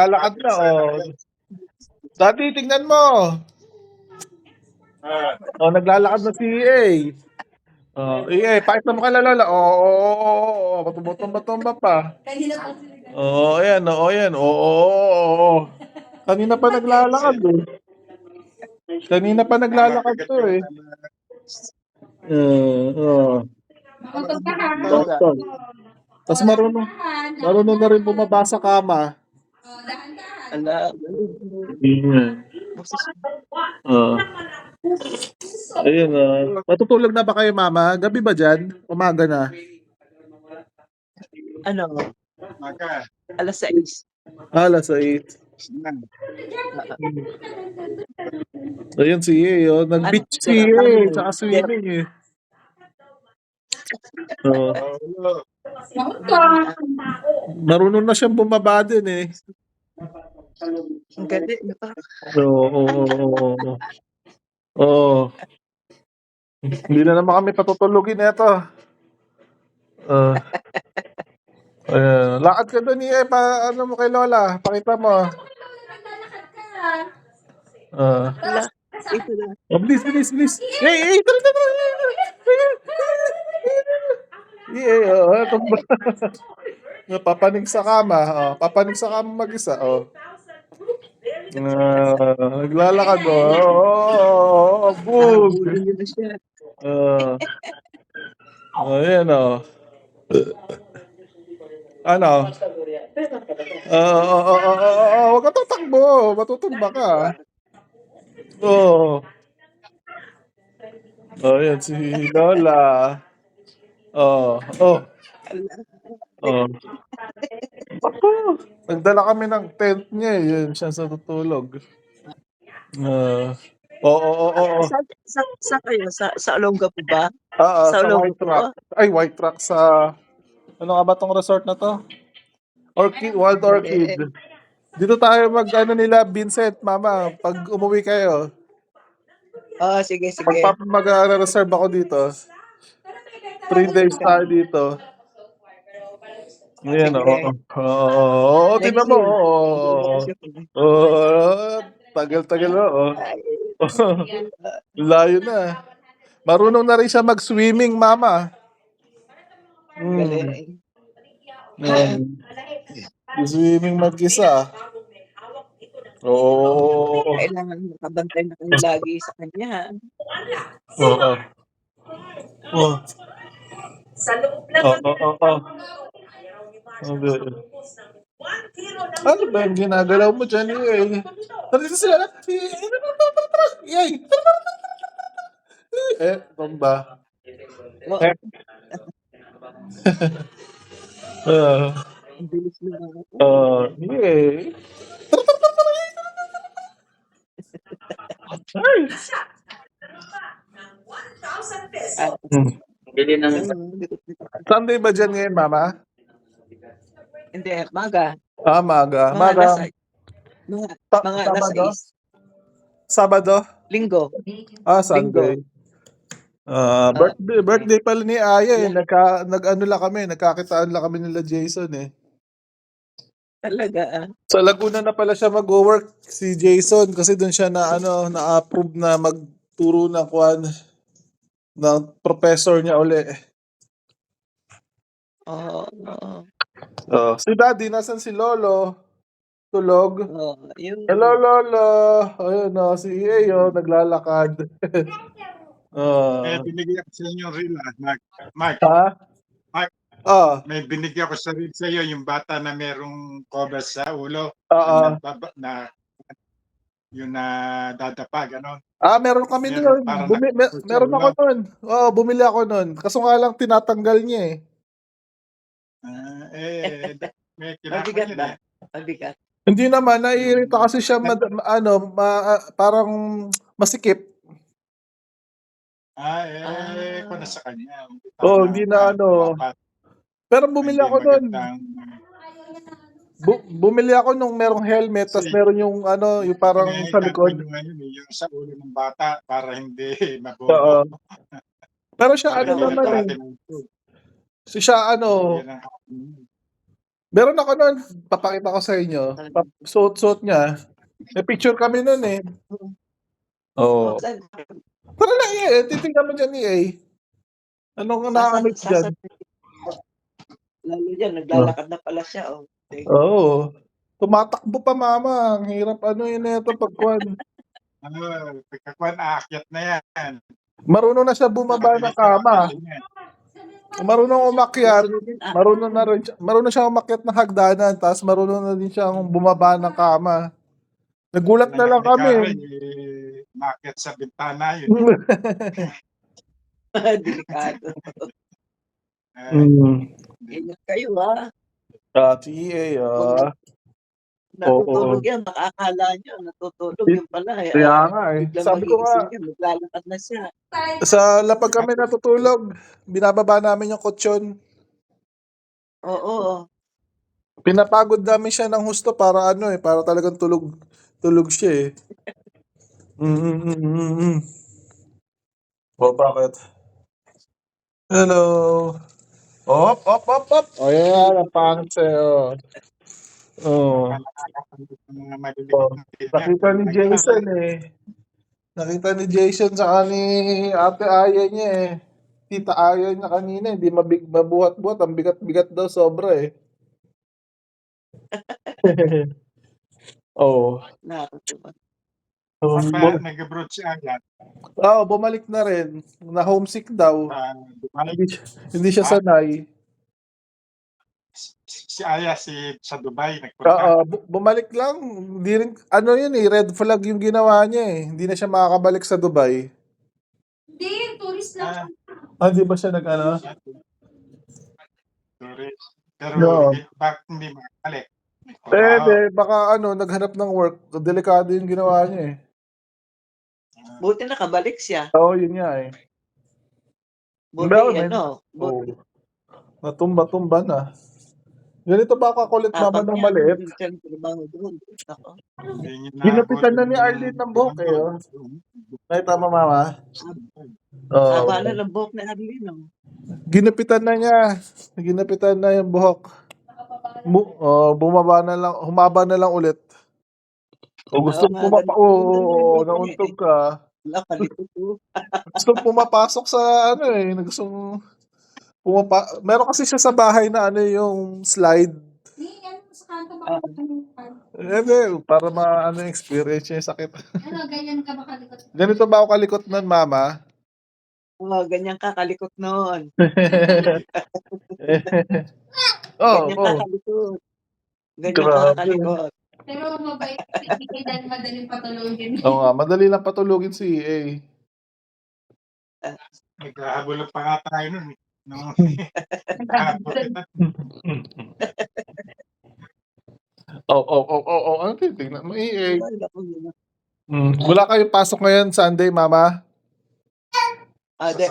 Lalakad na, oh. Daddy, tingnan mo. Oh, naglalakad na si EA. Oh, EA, pakita mo kay Lola. Oh, tumba pa. Oh, ayan, oh, ayan. Oh. Kanina pa naglalakad eh. Kanina pa naglalakad to eh. Oh. Tapos marunong na rin bumaba sa kama. Ala, Oh. Ayun, matutulog na ba kayo, mama? Gabi ba dyan? Umaga na. ano, alas 6. Alas 8. Ayun si EA, oh. Nag-beach si EA, tsaka swimming eh. Oh. Marunong na siyang bumaba din eh. Ang galing, no? Oo. Hindi na naman kami patutulugin ito. Ayan. Lakad ka doon EA, ano mo kay Lola? Pakita mo. Ala, ito na. Oh, please. Hey, tara. Ito ba? Papanig sa kama. Papanig sa kama mag-isa. Naglalakad. Bug. Habulin niyo na siya. Ayan Ano? Huwag ka tatakbo. Matutumba ka. Ayan si Lola. Ako, nagdala kami ng tent niya eh. Yun siya sa tutulog. Oo. Sa kayo? Sa Olonga po ba? Sa Olonga White po? Rock. Ay, White Rock sa... Ano nga ba tong resort na to? Wild Orchid. Dito tayo nila, Vincent, mama. Pag umuwi kayo. Sige. Mag-reserve ako dito. 3 days tayo dito. Ayan, oo. Tingnan mo, tagal-tagal Layo na. Marunong na rin siya mag-swimming, mama. Galing. Swimming mag-isa. Oo. Kailangan makabantay na kayo lagi sa kanya. Oo. Sa loob lang Ano ba yung ginagalaw mo dyan? Nandito sila. Yay! Tomba. Ang bilis na ako. Yay! Ay! Bili ng... Sunday ba dyan ngayon, mama? Hindi, maga. Maga. Mga alas 6. Sabado? Linggo. Sunday. Birthday pala ni Aya eh. Nag-ano lang kami, nagkakitaan lang kami nila Jason eh. Talaga Sa Laguna na pala siya mag-work si Jason kasi doon siya na-approve na magturo ng professor niya uli. Si Daddy, nasan si Lolo? Tulog? Hello, Lolo. Ayun si EA naglalakad. Binigyan ko sa inyo reel, Mark. Ha? Mark. May binigyan ko sa reel sa iyo yung bata na merong cobra sa ulo. Yung dadapa, gano'n. Meron kami doon. Meron ako doon. Bumili ako doon. Kaso nga lang tinatanggal niya eh. May Mabigat ba? Mabigat. Hindi naman, naiirita kasi siya parang masikip. Kung nasa kanya. Hindi na Pero bumili ako doon. Bumili ako nung merong helmet, tapos meron yung yung parang sa likod. Yung sa ulo ng bata para hindi mabobo. Pero siya naman eh. Siya Meron ako nun, papakita ko sa inyo. Suot-suot niya. May picture kami nun eh. Oo. Saan? Tara na titignan mo dyan Anong nakakamit dyan? Lalo yan, naglalakad na pala siya. Oh. Okay. Oo. Tumatakbo pa mama. Ang hirap ito pagkuhan. Pagkakuan, aakyat na yan. Marunong na siya bumaba ng kama. Marunong umakyat. Marunong siya umakyat ng hagdanan. Tapos marunong na din siyang bumaba ng kama. Nagulat na lang kami. Umakyat sa bintana yun. Delikado. Ingat kayo ha. Natutulog yan, makakala nyo, natutulog yun pala. Kaya nga Sabi ko nga, naglalakad na siya. sa lapag kami natutulog, binababa namin yung kutsyon. Oo. Pinapagod namin siya ng husto para para talagang tulog siya bakit? Hello. Op. O yan, ang pangit sa'yo. Nakita ni Jason Nakita ni Jason sa ni Ate Aya niya Tita Aya niya kanina, hindi mabuhat-buhat. Ang bigat-bigat daw sobra Oo. Nakakatuwa. Nag-abroad siya agad. Bumalik na rin. Na homesick daw. Hindi siya sanay. Si Aya sa Dubai nagpunta. Bumalik lang. Hindi rin, red flag yung ginawa niya Hindi na siya makakabalik sa Dubai. Hindi, tourist lang. Di ba siya Tourist. Pero bakit hindi makakalik? Pwede, baka naghanap ng work. Delikado yung ginawa niya Buti nakabalik siya. Oo, yun nga Buti Natumba-tumba na. Ganito ba kakulit mama ng maliit? Ginupitan na ni Arlene ng buhok Ay, tama mama. Haba na ng buhok ni Arlene. Ginupitan na niya. Ginupitan na yung buhok. Humaba na lang ulit. Gusto mo nauntog ka. Gusto pumapasok sa meron kasi siya sa bahay na yung slide. Para experience niya yung sakit. Ganyan ka ba kalikot? Ganito ba ako kalikot nun, mama? Ganyan ka kalikot noon. Kakalikot. Ganyan kakalikot. Pero mabait, madaling patulogin. Oo nga, madali lang patulogin si Naghahabol pa nga tayo nun Ano titignan mo? Wala kayong pasok ngayon, Sunday, mama? Day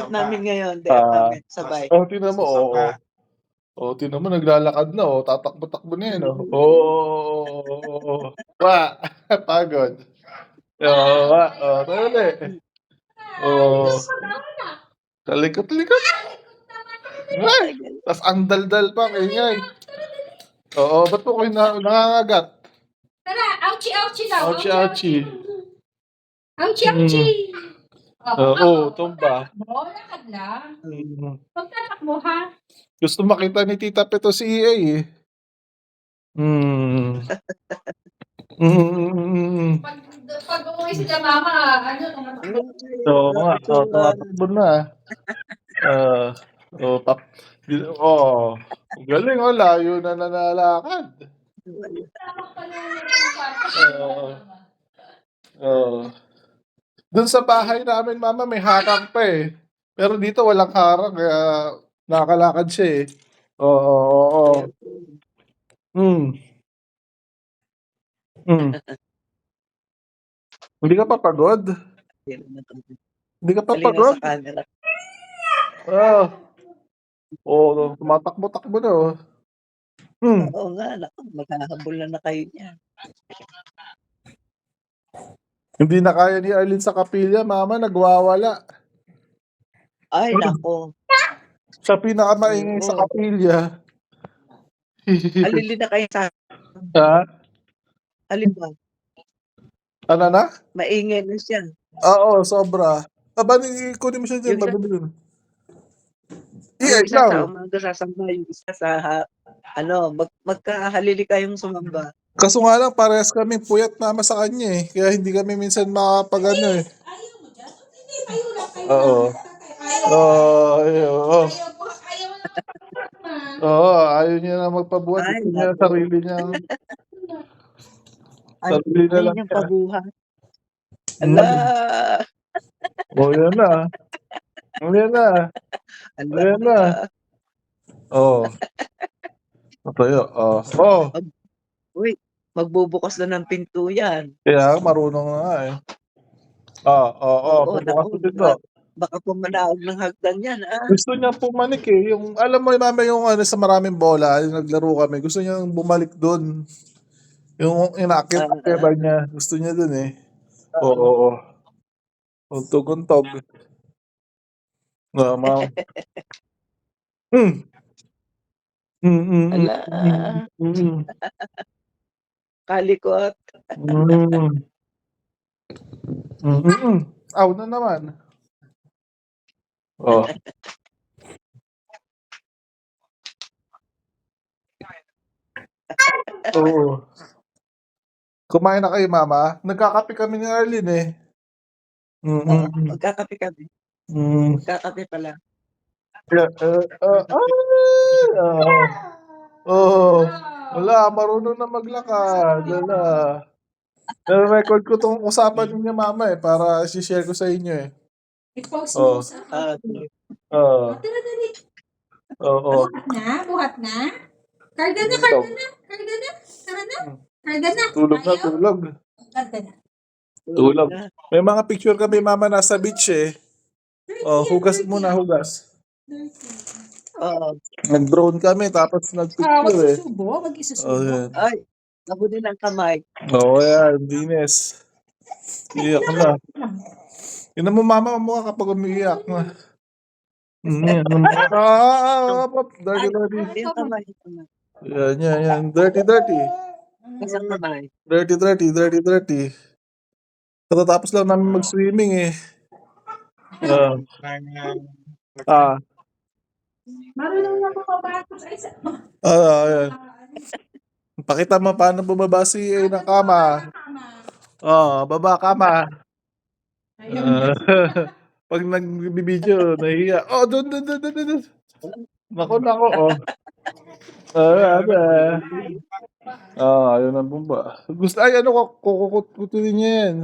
off namin ngayon. Day off namin. Sabay. Tingnan mo, tingnan mo, naglalakad na, tatakbo-takbo na yan, pagod. Tali. Talikot. Tas ang daldal pa, ingay. Ba't po kayo nangangagat? Tara, ouchie daw. Ouchie. Ouchie. Tumba. Lakad lang. Pagtatakbo ha. Gusto makita ni Tita Peto si EA Pag umuwi sila mama, tumatakbo na. Galing, layo na nanalakad. Doon sa bahay namin, mama, may harang pa Pero dito walang harang, kaya nakakalakad siya Hindi ka pa pagod? Hindi ka pa pagod? Tumatakbo-takbo na Oo nga, maghahabol na kayo niya. Hindi na kaya ni Arlene sa kapilya, mama, nagwawala. Ay, nako. Siya pinakamaingay sa kapilya. Alili na kayo sa Ha? alin ba? Ano na? Maingay na siya. Oo, sobra. Aba, kunin mo siya dyan. Yung isa, Madali yun. yung isa Ikaw. sa umaga sasamba, yung isa sa magkahalili kayong sumamba. Kaso nga lang, parehas kami puyat naman sa kanya eh. Kaya hindi kami minsan makapag ano eh. Ayaw mo dyan? Hindi, tayo lang kayo. Oo. Oo. Ayaw na magpapasama. Oo, ayaw niya na magpabuhat. Ay, Gusto niya naku. sarili niya. Ay, Sarili na ay lang niyang niya. pabuhat. Ala, Oh, yan na. Yan na. ala. Ayan na. Oo. Matayo. Oh. Uy, magbubukas na ng pinto yan. Kaya marunong na nga eh. Oo, Bubukas naku, din to. baka pumanaog ng hagdan yan, ah. Gusto niya pumanik eh. Yung, alam mo, mama, yung ano, sa maraming bola, yung naglaro kami, gusto niya bumalik doon. Yung inaakit-akit ba niya, gusto niya doon eh. Oo. Untog-untog. Mama. Mm, mm, Ala, mm, mm, kalikot. mm, mm. Aw na naman. Oh. Oo. Kumain na kayo, mama? Nagkakape kami ni Arlene eh. Oo, Mm, magkakape kami. mm. Magkakape pala. Oh, wala, marunong na maglakad. Wala. Record ko tong usapan niya mama eh, para i-share ko sa inyo eh. I-post Oh. mo sa Ah, Oo. Tara, dali. Oo. Buhat na? Buhat na? Karga na, Ito. karga na. Karga na. Tara na. Karga na. Tulog na, Ayaw. tulog. Karga na. Tulog. May mga picture kami mama nasa beach eh. Oh, hugas muna, hugas. Oo. Nag-drone kami tapos Wag nag-picture eh. susubo. Wag Oh, isusubo. yan. Ay, nabudi ng kamay. Oo, yan. Dines. Iyak na. Ina mo mama mo kapag umiiyak na. Yan. Dirty, dirty. Yung kamay. Yung kamay. Yan. Dirty, dirty. Isang kamay. Dirty, dirty, dirty, dirty. Katatapos lang namin mag-swimming eh. Ah, Marunong na makabatos. Ay, sa... ayan. Pakita mo paano bumaba si ng kama. Baba kama. Ayaw. Pag nagbibideo, nahihiya. Doon. Nako, oh. Ayun ang bumba. Gusto, ay, ano, kukutunin niya yan.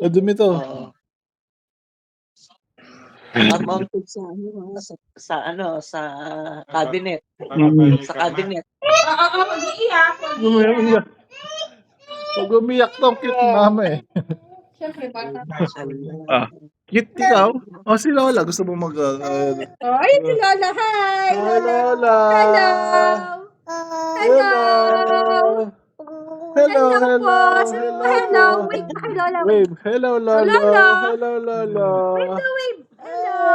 Dumi to. Oo. Mounted sa cabinet. Sa cabinet. Mag-iiyak. Umiyak. Pag umiyak to, cute mama eh. Siyempre, bata. Cute ikaw? Si Lola, gusto mo mag... Ay, si Lola. Hi. Hi, Lola! Hello. Hello! Hello, po. Hello. Wave. Hi, Lola. Wave. Hello, Lola. Lola. Hello, Lola. Wave. Hello.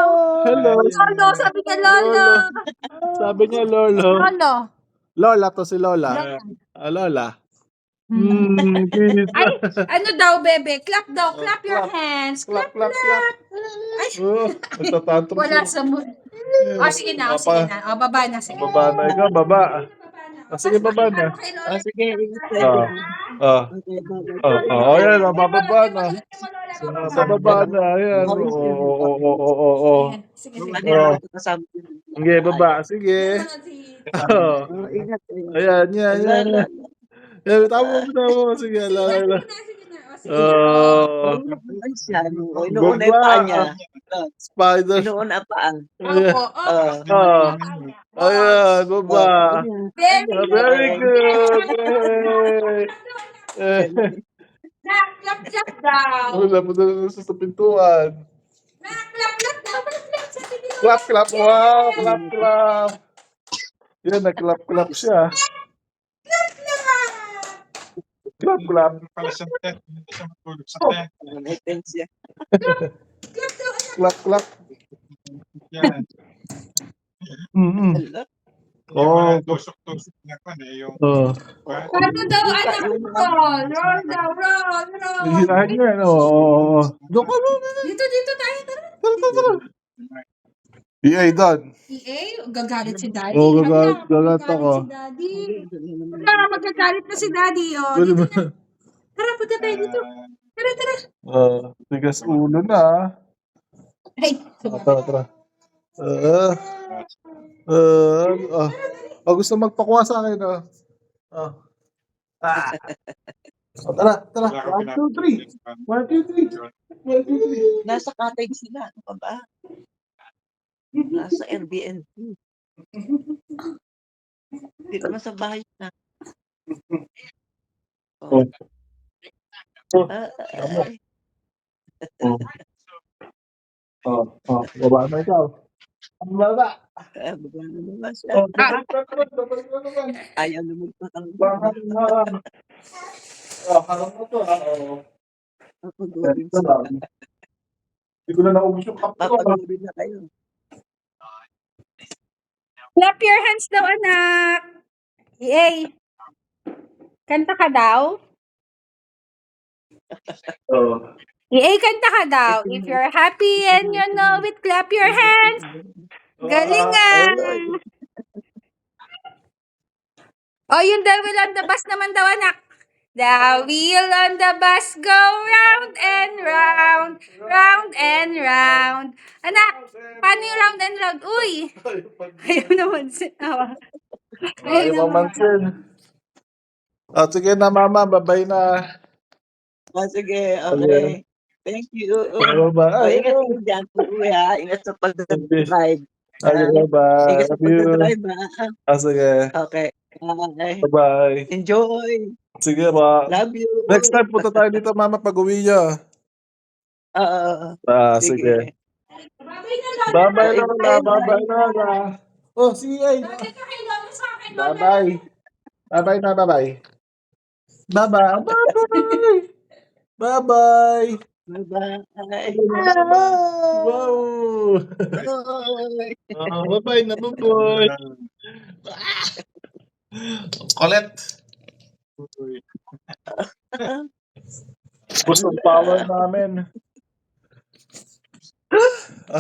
Hello. Lolo, sabi niya Lolo. Sabi niya Lolo. Lolo. Lola to si Lola. Lola. Ay, ano daw, bebe? Clap daw. Clap your hands. Clap. Ay, Nagtatantrum wala siya. sa mood. Sige na. Baba na. Sige. Baba na ikaw, baba. Sige, baba na. Sige, ingat kayo. Okay, bye-bye. Ayan, bababa na. Bababa na, ayan. Oo. Sige. Ano kasama ko? Sige, baba. Sige. Ingat kayo. Ayan. Yan, tama mo. Sige, ala. Ay, siya. Inuuna yung paa niya. Spider. Inuuna paa. Ayan, baba. Very good. Yay. Clap daw. Wala po na sa pintuan. Clap daw. Clap. Wow, clap. Yan, nag-clap siya. Clap. Pala siyang tent. Hindi siya matulog sa tent. May tense yan. Clap. Yan. Ala. Yung Oo. mga tusok-tusok na pa yung Oo. Paano daw, anak Yung ko? Roll daw, roll. Hihirahin niya, ano? Oo. Doon ka doon. Dito tayo, tara. Tara. EA, doon. EA, gagalit si Daddy. Oo, Hala, gagat magagalit ako. si Daddy. Hala, magagalit na si Daddy. Oh, Pwede dito ba? na. Tara, punta tayo dito. Tara. Tigas ulo na, ah. Ay, Tara. Gusto magpakuha sa akin, ah. Ah. Tara. 1, 2, 3. 1, 2, 3. 1, 2, 3. Nasa cottage sila. Ano ka ba? Nasa Airbnb. Hindi naman sa bahay na. Oh. Ay, Baba na ikaw. Ang baba. baba na naman siya. Babalik na naman. Ayaw na magpatang. Bakit na lang? Harap mo to, ha? Oo. Papagurin Ito siya. lang. Hindi ko na naubos yung kape ko, ha? Papagurin na kayo. clap your hands daw, anak. EA, kanta ka daw? Oo. EA, kanta ka daw. If you're happy and you know it, clap your hands. Galing ah. Oh, yung the wheel on the bus naman daw, anak. The wheel on the bus go round and round, round and round. Anak, paano yung round and round? Uy! Ayaw naman siya. Ayaw mamansin. Sige na, mama. Babay na. Sige, okay. Thank you. Bye. Ingat kayo dyan. Uuwi ha. Ingat sa pag-drive. Bye. Ingat sa Love you. pag-drive ha. Sige. Okay. Bye. Bye-bye. Enjoy. Sige, ma. Love you. Next time, punta tayo dito, mama, pag uwi niya. Sige. Babay na, Lola. Bye-bye, Lola. Bye-bye, Lola. Oh, sige. Babay ka kay Lola sa akin, Lola. Bye-bye. Bye-bye na, bye-bye. Bye-bye. Bye-bye. Bye-bye. Bye-bye. Wow. Bye-bye na, bye-bye. Colette. Gusto power namin.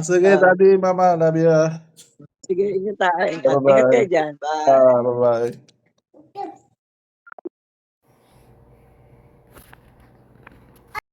Sige, daddy, mama, love you. Sige, ingat tayo. Bye-bye. Ingat kayo dyan. Bye. Bye-bye.